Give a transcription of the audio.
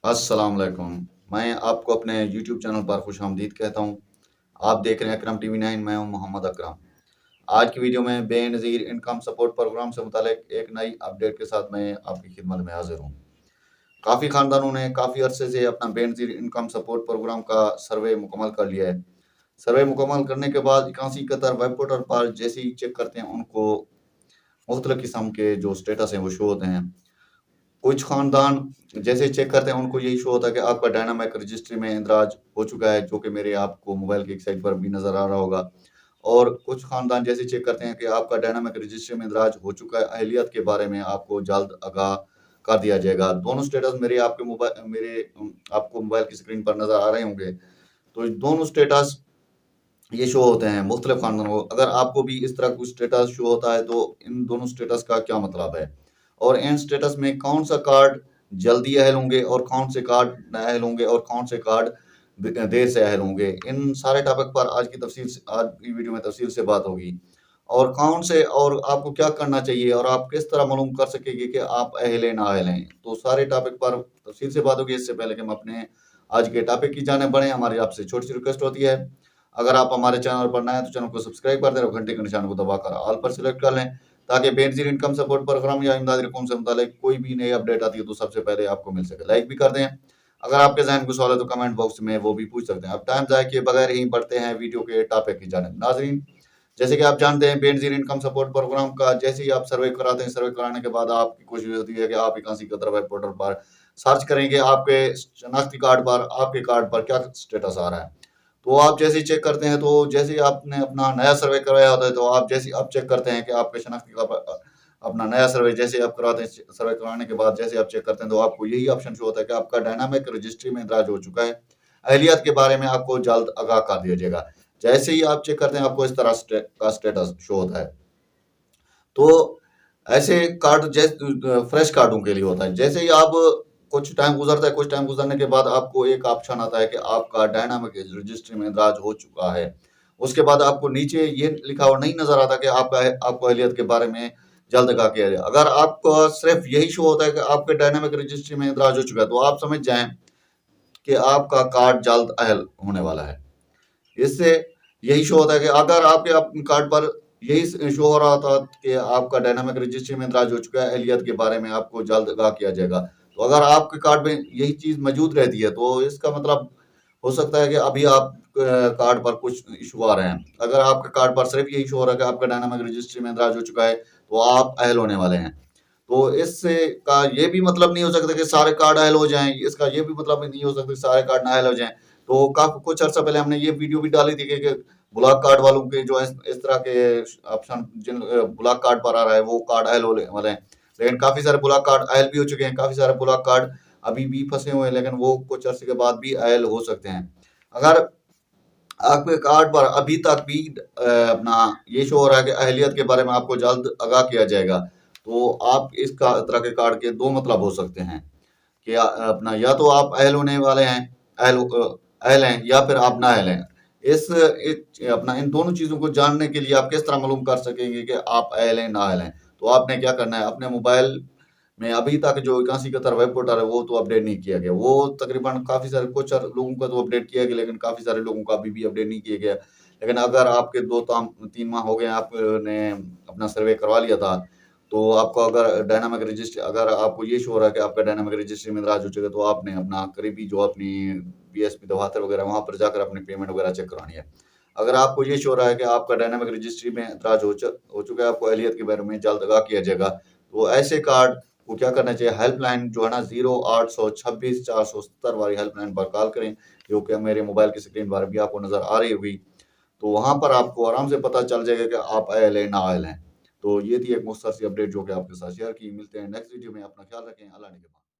अस्सलाम वालेकुम। मैं आपको अपने यूट्यूब चैनल पर खुशामदीद कहता हूँ। आप देख रहे हैं अकरम टीवी 9। मैं हूँ मोहम्मद अकरम। आज की वीडियो में बेनज़ीर इनकम सपोर्ट प्रोग्राम से मुतालिक एक नई अपडेट के साथ मैं आपकी खिदमत में हाजिर हूँ। काफ़ी ख़ानदानों ने काफ़ी अरसे से अपना बेनज़ीर इनकम सपोर्ट प्रोग्राम का सर्वे मुकम्मल कर लिया है। सर्वे मुकम्मल करने के बाद 81 कतर वेब पोर्टल पर जैसे ही चेक करते हैं, उनको मुख्तलिफ़ किस्म के जो स्टेटस हैं वो शो होते हैं। कुछ खानदान जैसे चेक करते हैं, उनको यही शो होता है कि आपका डायनामिक रजिस्ट्री में इंदराज हो चुका है, जो कि मेरे आपको मोबाइल की एक साइड पर भी नज़र आ रहा होगा। और कुछ खानदान जैसे चेक करते हैं कि आपका डायनामिक रजिस्ट्री में इंदराज हो चुका है, अहलियत के बारे में आपको जल्द आगाह कर दिया जाएगा। दोनों स्टेटस आपको मोबाइल की स्क्रीन पर नज़र आ रहे होंगे। तो दोनों स्टेटस ये शो होते हैं मुख्तलिफ खानदानों को। अगर आपको भी इस तरह कुछ स्टेटस शो होता है, तो इन दोनों स्टेटस का क्या मतलब है और इन स्टेटस में कौन सा कार्ड जल्दी अहल होंगे और कौन से कार्ड नाअहल होंगे और कौन से कार्ड देर से अहल होंगे। इन सारे टॉपिक पर आज की वीडियो में तफसील से बात होगी। और कौन से और आपको क्या करना चाहिए और आप किस तरह मालूम कर सकेंगे कि आप अहल हैं ना अहल हैं। तो सारे टॉपिक पर तफसील से बात होगी। इससे पहले कि हम अपने आज के टॉपिक की जानिब बढ़ें, हमारी आपसे छोटी सी रिक्वेस्ट होती है, अगर आप हमारे चैनल पर नए हैं तो चैनल को सब्सक्राइब कर दें और घंटे के निशान को दबाकर ऑल पर सिलेक्ट कर लें, ताकि बेनज़ीर इनकम सपोर्ट प्रोग्राम या इमदादी रकूम से मुतालिक कोई भी नई अपडेट आती है तो सबसे पहले आपको मिल सके। लाइक भी कर दें। अगर आपके ज़हन कोई सवाल है तो कमेंट बॉक्स में वो भी पूछ सकते हैं। अब टाइम ज़ाया किए बगैर ही बढ़ते हैं वीडियो के टॉपिक की जानिब। नाज़रीन, जैसे कि आप जानते हैं, बेनज़ीर इनकम सपोर्ट प्रोग्राम का जैसे ही आप सर्वे कराते हैं, सर्वे कराने के बाद आपकी कोशिश होती है कि आप 81 कतर वेब पोर्टल पर सर्च करेंगे आपके शनाख्ती कार्ड पर, आपके कार्ड पर क्या स्टेटस आ रहा है। तो आप जैसे ही चेक करते हैं, तो जैसे ही आपने अपना नया सर्वे करवाया होता है, तो आप जैसे ही आप चेक करते हैं कि आपके शनाख्ती का अपना नया सर्वे जैसे आप कराते हैं, सर्वे कराने के बाद जैसे आप चेक करते हैं, तो आपको यही ऑप्शन शो होता है कि आपका डायनामिक रजिस्ट्री में इंदराज हो चुका है। अहलियत के बारे में आपको जल्द आगाह कर दिया जाएगा। जैसे ही आप चेक करते हैं, आपको इस तरह का स्टेटस शो होता है। तो ऐसे कार्ड जैसे फ्रेश कार्डों के लिए होता है। जैसे ही आप कुछ टाइम गुजरता है, कुछ टाइम गुजरने के बाद आपको एक ऑप्शन आता है कि आपका डायनामिक रजिस्ट्री में इंदराज हो चुका है। उसके बाद आपको नीचे ये लिखा हुआ नहीं नजर आता कि आपको अहलियत के बारे में जल्द आगाह किया जाए। अगर आपको सिर्फ यही शो होता है कि आपके डायनामिक रजिस्ट्री में इंदराज हो चुका है, तो आप समझ जाएं कि आपका कार्ड जल्द अहल होने वाला है। इससे यही शो होता है कि अगर आपके कार्ड पर यही शो हो रहा था कि आपका डायनामिक रजिस्ट्री में इंदराज हो चुका है, अहलियत के बारे में आपको जल्द आगाह किया जाएगा। तो अगर आपके कार्ड में यही चीज मौजूद रहती है, तो इसका मतलब हो सकता है कि अभी आप कार्ड पर कुछ इशू आ रहे हैं। अगर आपके कार्ड पर सिर्फ यही शो हो रहा है कि आपका डायनामिक रजिस्ट्री में इंदराज हो चुका है, तो आप अहल होने वाले हैं। तो इससे का ये भी मतलब नहीं हो सकता कि सारे कार्ड अहल हो जाएं। इसका ये भी मतलब नहीं हो सकता कि सारे कार्ड ना अहल हो जाएं। तो काफी कुछ अर्सा पहले हमने ये वीडियो भी डाली थी कि ब्लॉक कार्ड वालों के जो इस तरह के ऑप्शन जिन ब्लॉक कार्ड पर आ रहा है, वो कार्ड अहल होने वाले हैं। लेकिन काफी सारे ब्लॉक कार्ड अहल भी हो चुके हैं, काफी सारे ब्लॉक कार्ड अभी भी फंसे हुए हैं, लेकिन वो कुछ अर्से के बाद भी अहल हो सकते हैं। अगर आपके कार्ड पर अभी तक भी अपना ये शो हो रहा है कि अहलियत के बारे में आपको जल्द आगाह किया जाएगा, तो आप इस तरह के कार्ड के दो मतलब हो सकते हैं कि अपना या तो आप अहल होने वाले हैं, अहल हैं, या फिर आप नाअहल हैं। अपना इन दोनों चीज़ों को जानने के लिए आप किस तरह मालूम कर सकेंगे कि आप अहल हैं नाअहल हैं। तो आपने क्या करना है, अपने मोबाइल में अभी तक जो 81 कतर वेब पोर्टल है, वो तो अपडेट नहीं किया गया। वो तकरीबन काफ़ी सारे कुछ लोगों का तो अपडेट किया गया, लेकिन काफ़ी सारे लोगों का अभी भी अपडेट नहीं किया गया। लेकिन अगर आपके 2-3 माह हो गए, आपने अपना सर्वे करवा लिया था, तो आपको अगर डायनामिक रजिस्ट्री अगर आपको ये शो हो रहा है कि आपका डायनामिक रजिस्ट्री में इंदराज हो चुका है, तो आपने अपना करीबी जो अपनी बीएसपी दफातर वगैरह वहाँ पर जाकर अपनी पेमेंट वगैरह चेक करानी है। अगर आपको ये शो हो रहा है कि आपका डायनामिक रजिस्ट्री में इंदराज हो चुका है, आपको अहलियत के बारे में जल्द आगाह किया जाएगा, तो ऐसे कार्ड को क्या करना चाहिए, हेल्पलाइन जो है ना 0826 470 वाली हेल्पलाइन पर कॉल करें, जो कि मेरे मोबाइल की स्क्रीन पर भी आपको नज़र आ रही होगी। तो वहाँ पर आपको आराम से पता चल जाएगा कि आप अहल हैं, नाअहल हैं। तो ये थी एक मुख्तसर सी अपडेट जो कि आपके साथ शेयर की। मिलते हैं नेक्स्ट वीडियो में। अपना ख्याल रखें। अल्लाह निगहबान।